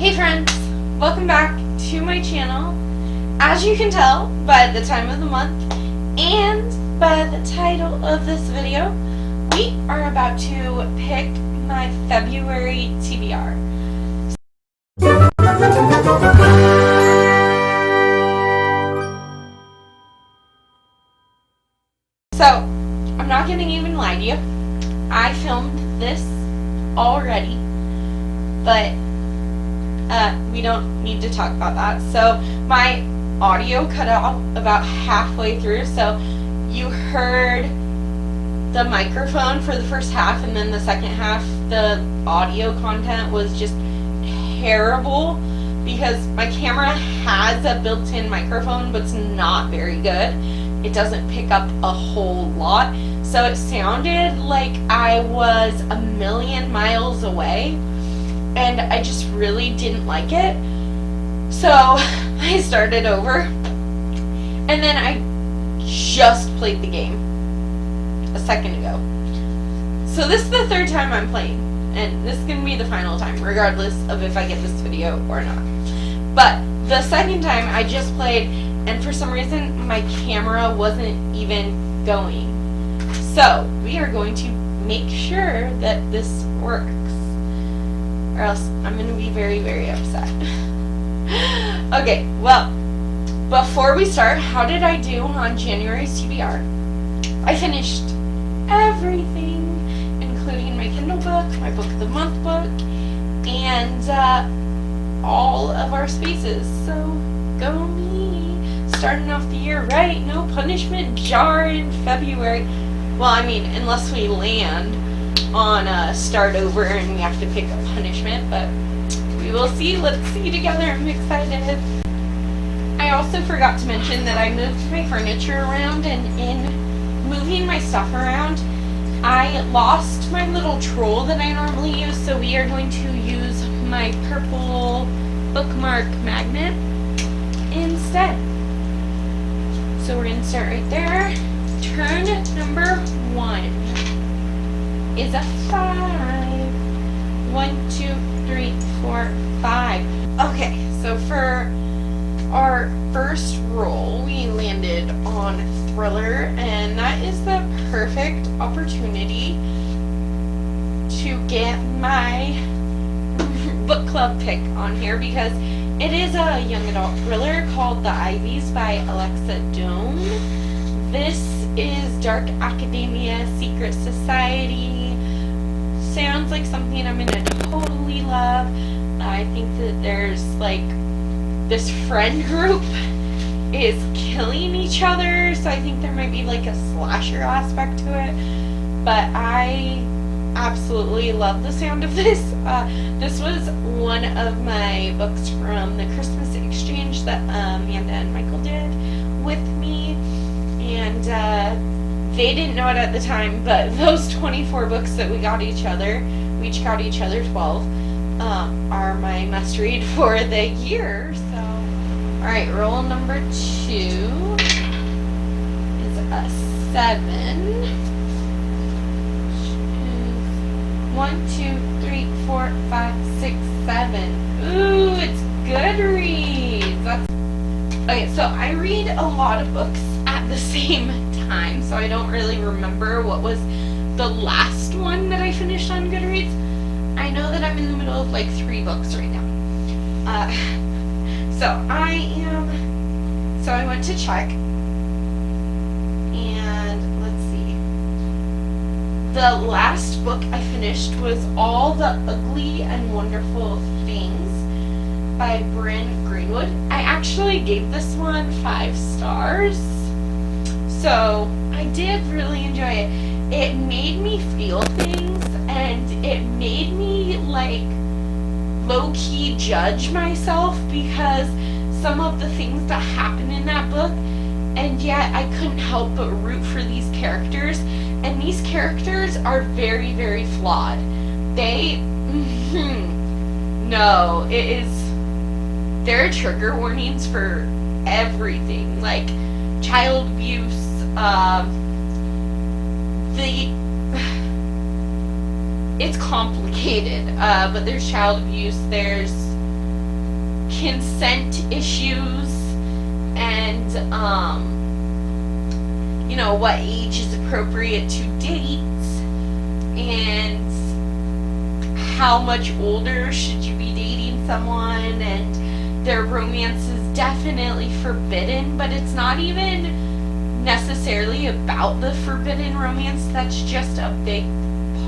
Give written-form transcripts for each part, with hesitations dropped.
Hey friends, welcome back to my channel. As you can tell by the time of the month and by the title of this video, we are about to pick my February TBR. So, I'm not gonna even lie to you. I filmed this already, but we don't need to talk about that. So my audio cut out about halfway through, so you heard the microphone for the first half, and then the second half the audio content was just terrible because my camera has a built-in microphone, but it's not very good. It doesn't pick up a whole lot, so it sounded like I was a million miles away, and I just really didn't like it. So I started over, and then I just played the game a second ago. So this is the third time I'm playing, and this is going to be the final time, regardless of if I get this video or not. But the second time I just played, and for some reason my camera wasn't even going. So we are going to make sure that this works, or else I'm going to be very, very upset. Okay, well, before we start, how did I do on January's TBR? I finished everything, including my Kindle book, my Book of the Month book, and all of our spaces. So go me, starting off the year right. No punishment jar in February. Well, I mean, unless we land on a start over and we have to pick a punishment, but we will see. Let's see together. I'm excited. I also forgot to mention that I moved my furniture around, and in moving my stuff around, I lost my little troll that I normally use, so we are going to use my purple bookmark magnet instead. So we're going to start right there. Turn number 1 is a 5. 1, 2, 3, 4, 5. Okay, so for our first roll, we landed on thriller, and that is the perfect opportunity to get my book club pick on here, because it is a young adult thriller called The Ivies by Alexa Doan. This is dark academia, secret society. Sounds like something I'm gonna totally love. I think that there's like this friend group is killing each other, so I think there might be like a slasher aspect to it. But I absolutely love the sound of this. This was one of my books from the Christmas exchange that Amanda and Michael did with me, and they didn't know it at the time, but those 24 books that we got each other, we each got each other 12, are my must read for the year. So, alright, roll number 2 is a 7. 1, 2, 3, 4, 5, 6, 7. Ooh, it's Goodreads. Okay, so I read a lot of books at the same time, so I don't really remember what was the last one that I finished on Goodreads. I know that I'm in the middle of like 3 books right now. So I went to check, and let's see. The last book I finished was All the Ugly and Wonderful Things by Bryn Greenwood. I actually gave this one 5 stars. So I did really enjoy it. It made me feel things, and it made me like low-key judge myself because some of the things that happen in that book, and yet I couldn't help but root for these characters, and these characters are very, very flawed. No, there are trigger warnings for everything, like child abuse, it's complicated, but there's child abuse, there's consent issues and, you know, what age is appropriate to date, and how much older should you be dating someone, and their romance is definitely forbidden, but it's not even necessarily about the forbidden romance. That's just a big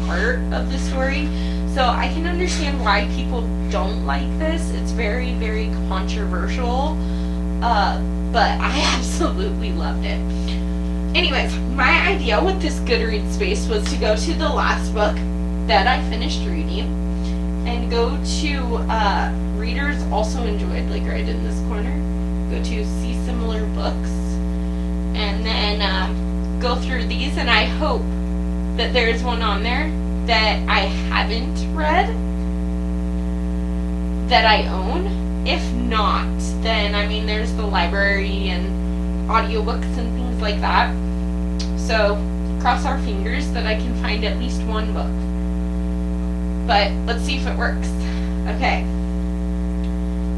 part of the story. So I can understand why people don't like this. It's very, very controversial, but I absolutely loved it. Anyways, my idea with this Goodreads space was to go to the last book that I finished reading and go to readers also enjoyed, like right in this corner. Go to see similar books and then go through these, and I hope that there's one on there that I haven't read that I own. If not, then I mean there's the library and audiobooks and things like that. So cross our fingers that I can find at least one book. But let's see if it works. Okay.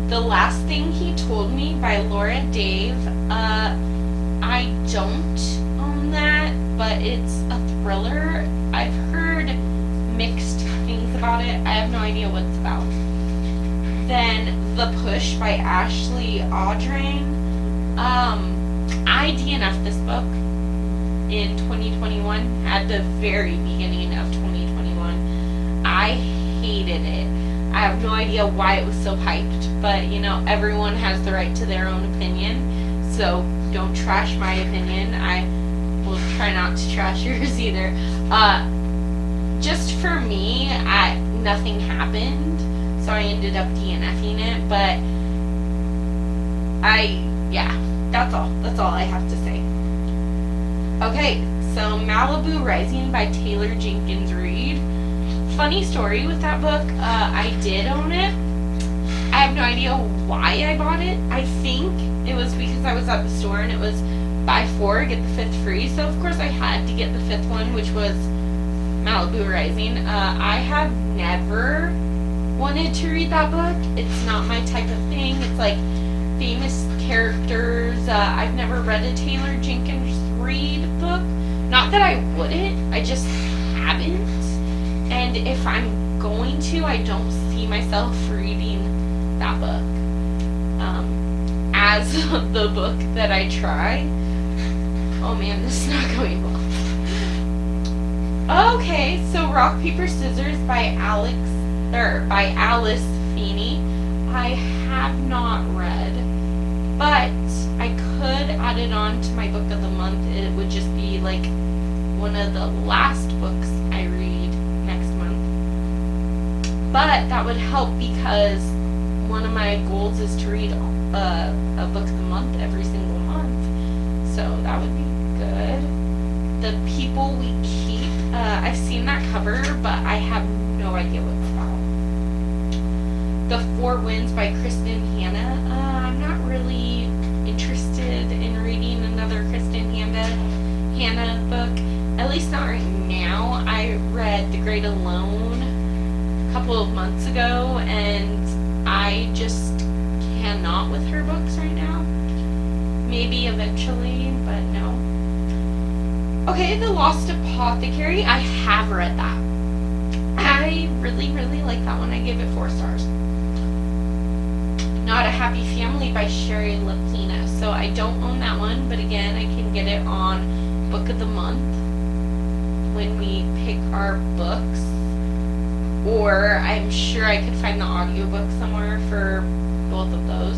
The Last Thing He Told Me by Laura Dave. I don't own that, but it's a thriller. I've heard mixed things about it. I have no idea what it's about. Then The Push by Ashley Audrain. I DNF'd this book in 2021, at the very beginning of 2021. I hated it. I have no idea why it was so hyped, but you know, everyone has the right to their own opinion, so don't trash my opinion. I will try not to trash yours either. Just for me, nothing happened, so I ended up DNFing it, but that's all I have to say. Okay, so Malibu Rising by Taylor Jenkins Reid. Funny story with that book, I did own it. I have no idea why I bought it. I think it was because I was at the store and it was buy 4, get the 5th free, so of course I had to get the 5th one, which was Malibu Rising. I have never wanted to read that book. It's not my type of thing. It's like famous characters. I've never read a Taylor Jenkins Reid book. Not that I wouldn't, I just haven't. And if I'm going to, I don't see myself reading that book as the book that I try. Oh man, this is not going well. Okay, so Rock, Paper, Scissors by Alice Feeney. I have not read, but I could add it on to my book of the month. It would just be like one of the last books I read next month. But that would help because one of my goals is to read a book of the month every single month. So that would be good. The People We Keep. I've seen that cover, but I have no idea what it's about. The Four Winds by Kristen Hanna. I'm not really interested in reading another Kristen Hanna book. At least not right now. I read The Great Alone a couple of months ago, and I just cannot with her books right now. Maybe eventually, but no. Okay, The Lost Apothecary. I have read that. I really, really like that one. I gave it 4 stars. Not a Happy Family by Sherry Lapina. So I don't own that one, but again, I can get it on Book of the Month when we pick our books. Or I'm sure I could find the audiobook somewhere for both of those.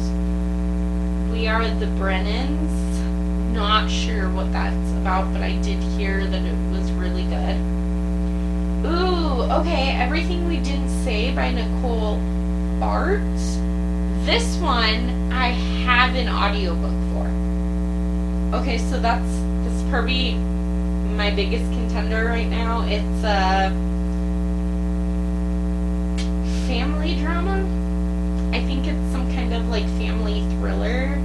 We Are the Brennans. Not sure what that's about, but I did hear that it was really good. Ooh, okay, Everything We Didn't Say by Nicole Bart. This one I have an audiobook for. Okay, so this is probably my biggest contender right now. It's a family drama. I think it's some kind of like family thriller,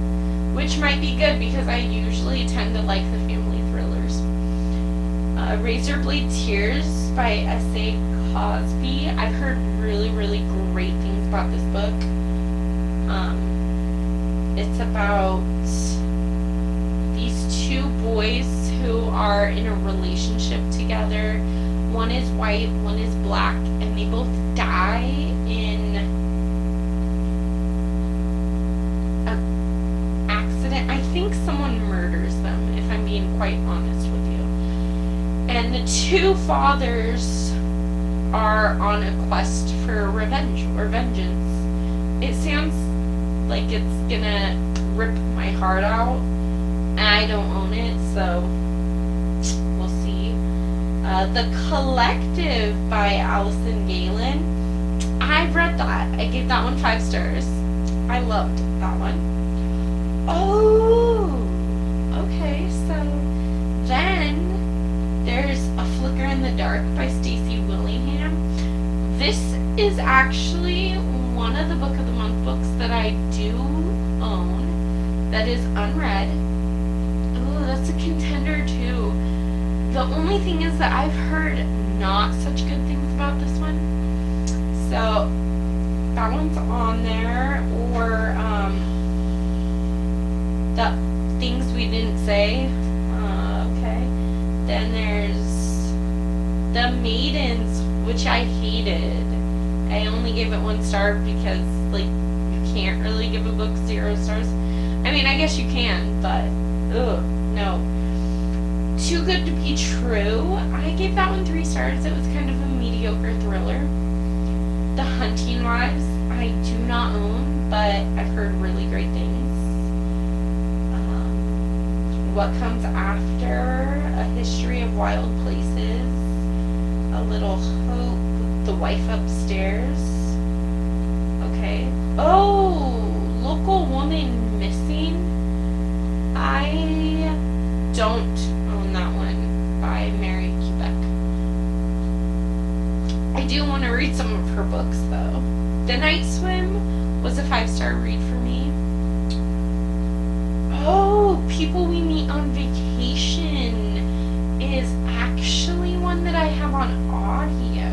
which might be good because I usually tend to like the family thrillers. Razorblade Tears by S.A. Cosby. I've heard really, really great things about this book. It's about these two boys who are in a relationship together. One is white, one is black, and they both die in an accident. I think someone murders them, if I'm being quite honest with you. And the two fathers are on a quest for revenge or vengeance. It sounds like it's gonna rip my heart out. I don't own it, so we'll see. The Collective by Allison Galen. I've read that. I gave that one 5 stars. I loved that one. Oh, okay. So then there's A Flicker in the Dark by Stacey Willingham. This is actually one of the Book of the Month books that I do own that is unread. Oh, that's a contender too. The only thing is that I've heard not such good things about this one. So that one's on there. Or the Things We Didn't Say. Okay. Then there's The Maidens, which I hated. I only gave it 1 star because, like, you can't really give a book 0 stars. I mean, I guess you can, but, ugh, no. Too Good to Be True. I gave that one 3 stars. It was kind of a mediocre thriller. The Hunting Wives, I do not own, but I've heard really great things. What Comes After, A History of Wild Places, A Little Hope, The Wife Upstairs. Okay. Oh, Local Woman Missing. I don't own that one by Mary Quebec. I do want to read some of her books though. The Night Swim was a 5-star read for me. Oh, People We Meet on Vacation is actually one that I have on audio.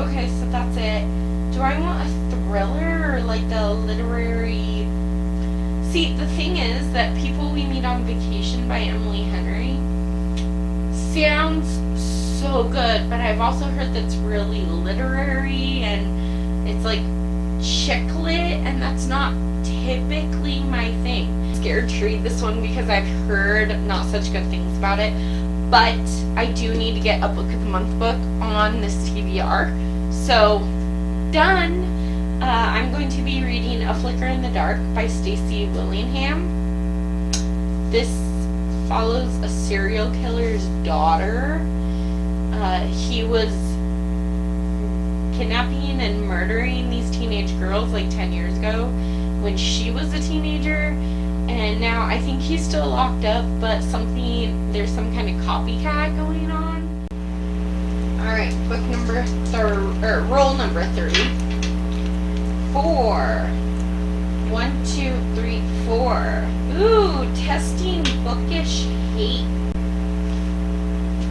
Okay, so that's it. Do I want a thriller or like the literary? See, the thing is that People We Meet on Vacation by Emily Henry sounds so good, but I've also heard that's really literary and it's like chick lit, and that's not typically my thing. I'm scared to read this one because I've heard not such good things about it, but I do need to get a Book of the Month book on this TBR. So, done. I'm going to be reading A Flicker in the Dark by Stacey Willingham. This follows a serial killer's daughter. He was kidnapping and murdering these teenage girls like 10 years ago when she was a teenager, and now I think he's still locked up, but there's some kind of copycat going on. Alright, book number roll number 3. 4. 1, 2, 3, 4. Ooh, Testing Bookish Hate.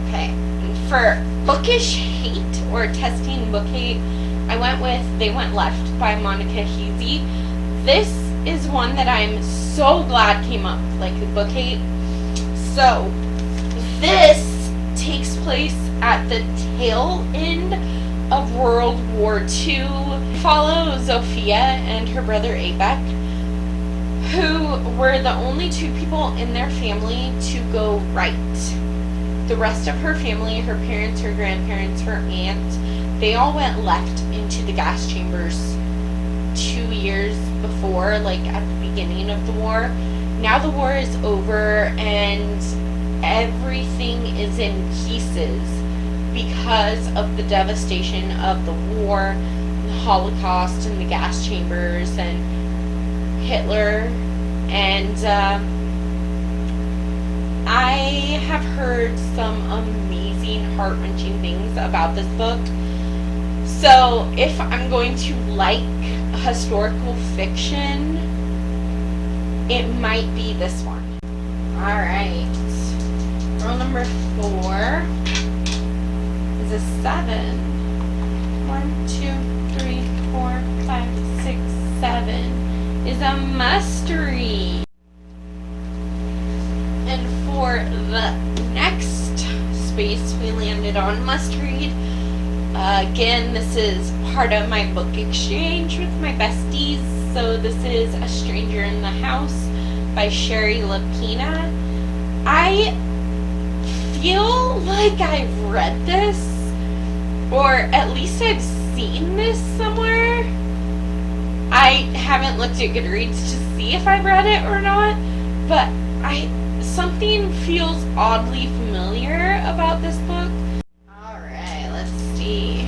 Okay, for Bookish Hate or Testing Book Hate, I went with They Went Left by Monica Heasey. This is one that I'm so glad came up, like Book Hate. So, this takes place at the tail end of World War II. Follow Zofia and her brother Abek, who were the only 2 people in their family to go right. The rest of her family, her parents, her grandparents, her aunt, they all went left into the gas chambers 2 years before, like at the beginning of the war. Now the war is over and everything is in pieces because of the devastation of the war, the Holocaust, and the gas chambers, and Hitler. And I have heard some amazing, heart-wrenching things about this book. So if I'm going to like historical fiction, it might be this one. Alright. Roll number 4 is a 7. 1, 2, 3, 4, is a must-read. And for the next space, we landed on must-read. Again, this is part of my book exchange with my besties. So this is A Stranger in the House by Sherry Lapina. I feel like I've read this, or at least I've seen this somewhere. I haven't looked at Goodreads to see if I've read it or not, but something feels oddly familiar about this book. Alright, let's see.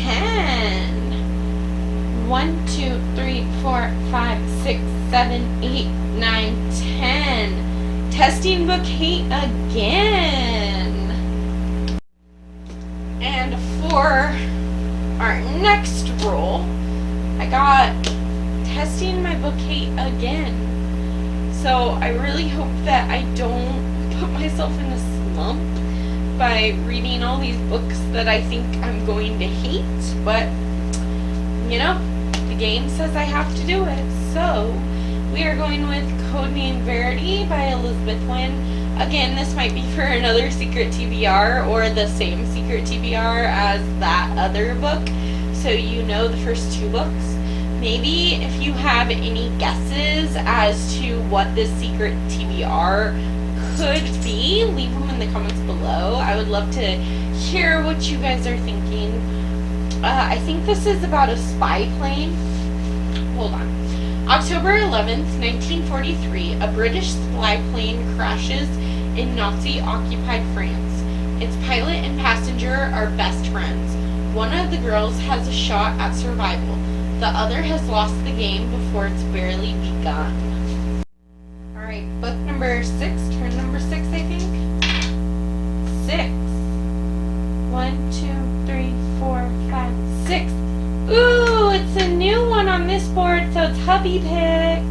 10. 1, 2, 3, 4, 5, 6, 7, 8, 9, 10. Testing Book Hate again. And for our next roll, I got Testing My Book Hate again. So I really hope that I don't put myself in a slump by reading all these books that I think I'm going to hate, but you know, the game says I have to do it. So we are going with Codename Verity by Elizabeth Wynn. Again, this might be for another secret TBR or the same secret TBR as that other book, so you know the first two books. Maybe if you have any guesses as to what this secret TBR could be, leave them in the comments below. I would love to hear what you guys are thinking. I think this is about a spy plane. Hold on. October 11th, 1943, a British spy plane crashes in Nazi-occupied France. Its pilot and passenger are best friends. One of the girls has a shot at survival. The other has lost the game before it's barely begun. Alright, book number 6, turn number 6, I think. 6. 1, 2, 3, 4, 5, 6. Ooh, it's a new one on this board, so it's Hubby Pick.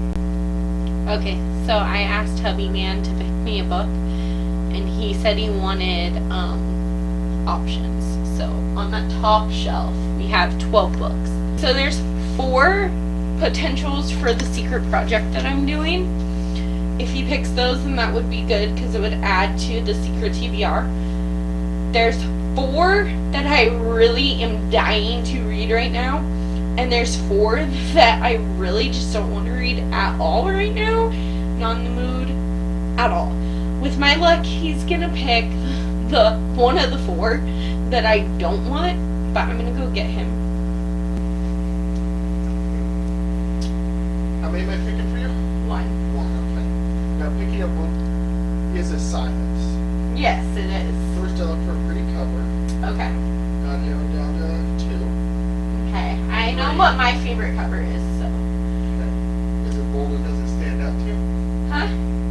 Okay, so I asked Hubby Man to pick me a book, and he said he wanted options. So on that top shelf, we have 12 books. So there's 4 potentials for the secret project that I'm doing. If he picks those, then that would be good because it would add to the secret TBR. There's 4 that I really am dying to read right now, and there's 4 that I really just don't want to read at all right now. Not in the mood at all. With my luck, he's gonna pick the one of the 4 that I don't want, but I'm gonna go get him. How many am I picking for you? 1. 1, okay. Now picking up one is a silence. Yes, it is. First I look for a pretty cover. Okay. Got it down to 2. Okay. I know what my favorite cover is, so. Okay. Is it bold and does it stand out to you? Huh?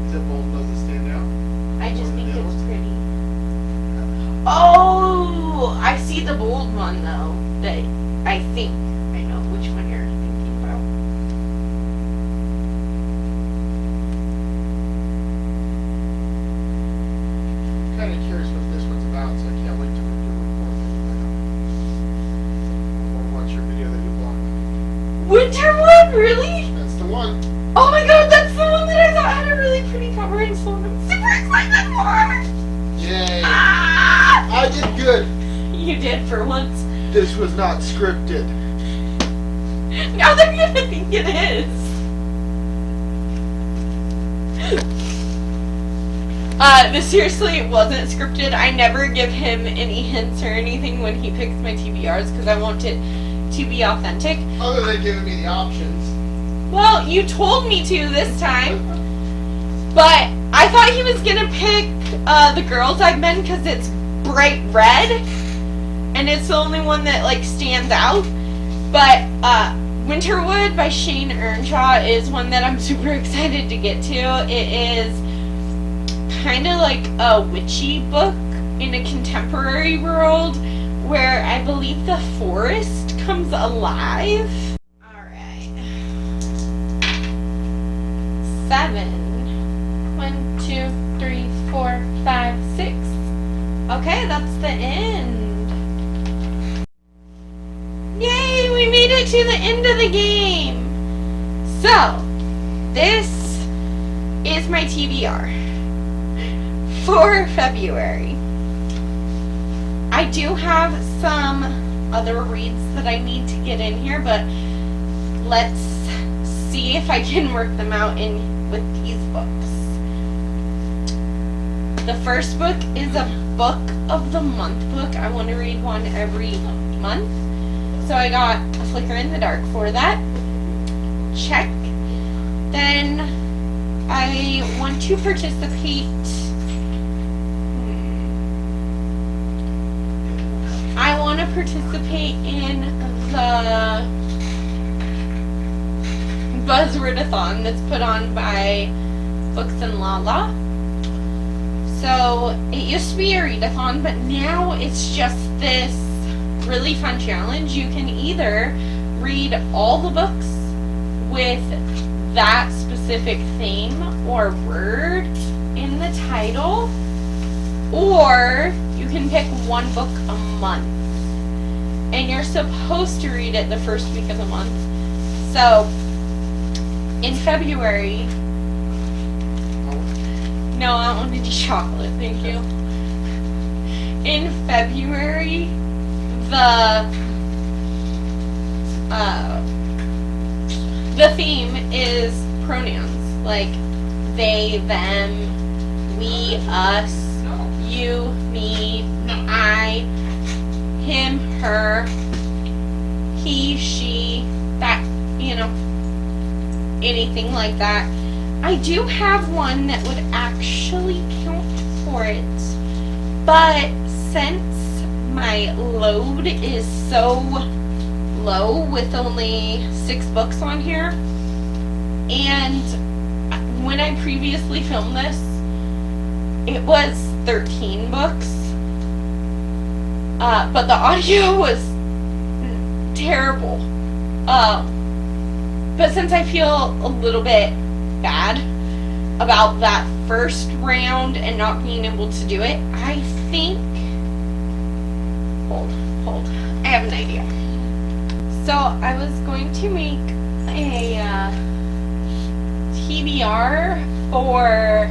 Is it bold and does it stand out? I just think the it's others? pretty. Oh! I see the bold one, though. That I think I know which one you're thinking about. I'm kind of curious what this one's about, so I can't wait to report it. Or watch your video that you blocked. Winterwood, really? That's the one. Oh my god, that's the one that I thought had a really pretty cover and so I'm super excited for! Yay! Ah! I did good. You did for once. This was not scripted. Now they're gonna think it is. This seriously wasn't scripted. I never give him any hints or anything when he picks my TBRs because I want it to be authentic. Other than giving me the options. Well, you told me to this time, but I thought he was gonna pick The Girls I've Been because it's bright red, and it's the only one that like stands out. But Winterwood by Shane Earnshaw is one that I'm super excited to get to. It is kind of like a witchy book in a contemporary world where I believe the forest comes alive. Alright. 7. 1, 2, 3, 4, 5, 6. Okay, that's the end. Yay, we made it to the end of the game. So, this is my TBR for February. I do have some other reads that I need to get in here, but let's see if I can work them out in with these books. The first book is a book of the month book. I want to read one every month. So I got a Flicker in the Dark for that. Check. Then I want to participate. I want to participate in the Buzzword-a-thon that's put on by Books and Lala. So it used to be a readathon, but now it's just this really fun challenge. You can either read all the books with that specific theme or word in the title, or you can pick one book a month. And you're supposed to read it the first week of the month. So in February, no, I don't want any chocolate, thank you. In February, the theme is pronouns, like they, them, we, us, you, me, I, him, her, he, she, that, you know, anything like that. I do have one that would actually count for it, but since my load is so low with only 6 books on here, and when I previously filmed this, it was 13 books, but the audio was terrible, but since I feel a little bit bad about that first round and not being able to do it, I think, hold, I have an idea. So I was going to make a TBR for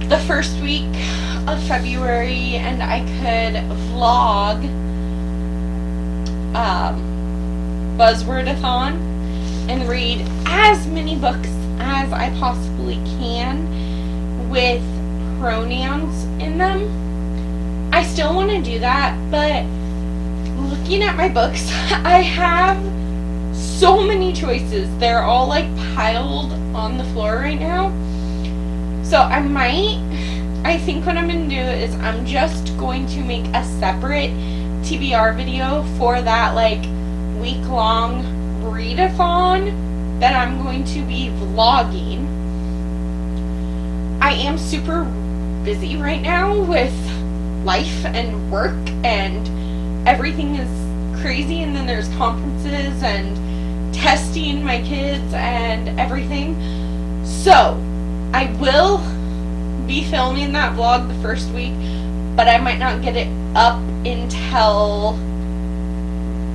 the first week of February, and I could vlog Buzzword-a-thon and read as many books as I possibly can with pronouns in them. I still want to do that, but looking at my books, I have so many choices. They're all like piled on the floor right now. So I think what I'm going to do is I'm just going to make a separate TBR video for that like week-long readathon that I'm going to be vlogging. I am super busy right now with life and work, and everything is crazy, and then there's conferences and testing my kids and everything. So I will be filming that vlog the first week, but I might not get it up until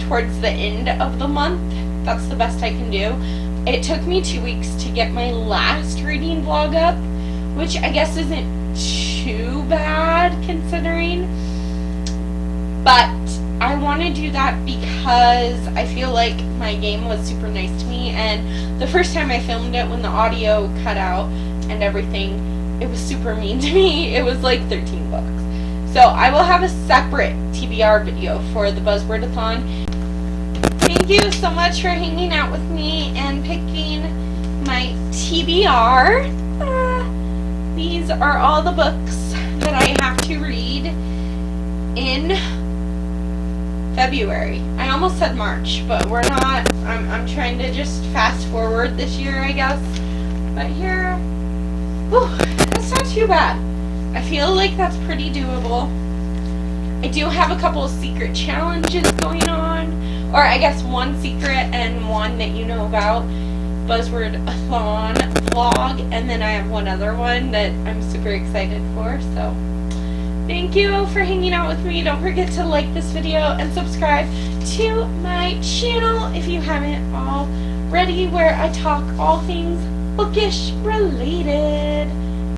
towards the end of the month. That's the best I can do. It took me 2 weeks to get my last reading vlog up, which I guess isn't too bad considering, but I want to do that because I feel like my game was super nice to me, and the first time I filmed it when the audio cut out and everything, it was super mean to me. It was like 13 books. So I will have a separate TBR video for the Buzzword-a-thon. Thank you so much for hanging out with me and picking my TBR. These are all the books that I have to read in February. I almost said March, but we're not. I'm trying to just fast forward this year, I guess. But here, whew, that's not too bad. I feel like that's pretty doable. I do have a couple of secret challenges going on, or I guess one secret and one that you know about, Buzzword-a-thon vlog, and then I have one other one that I'm super excited for. So Thank you for hanging out with me. Don't forget to like this video and subscribe to my channel if you haven't already, where I talk all things bookish related.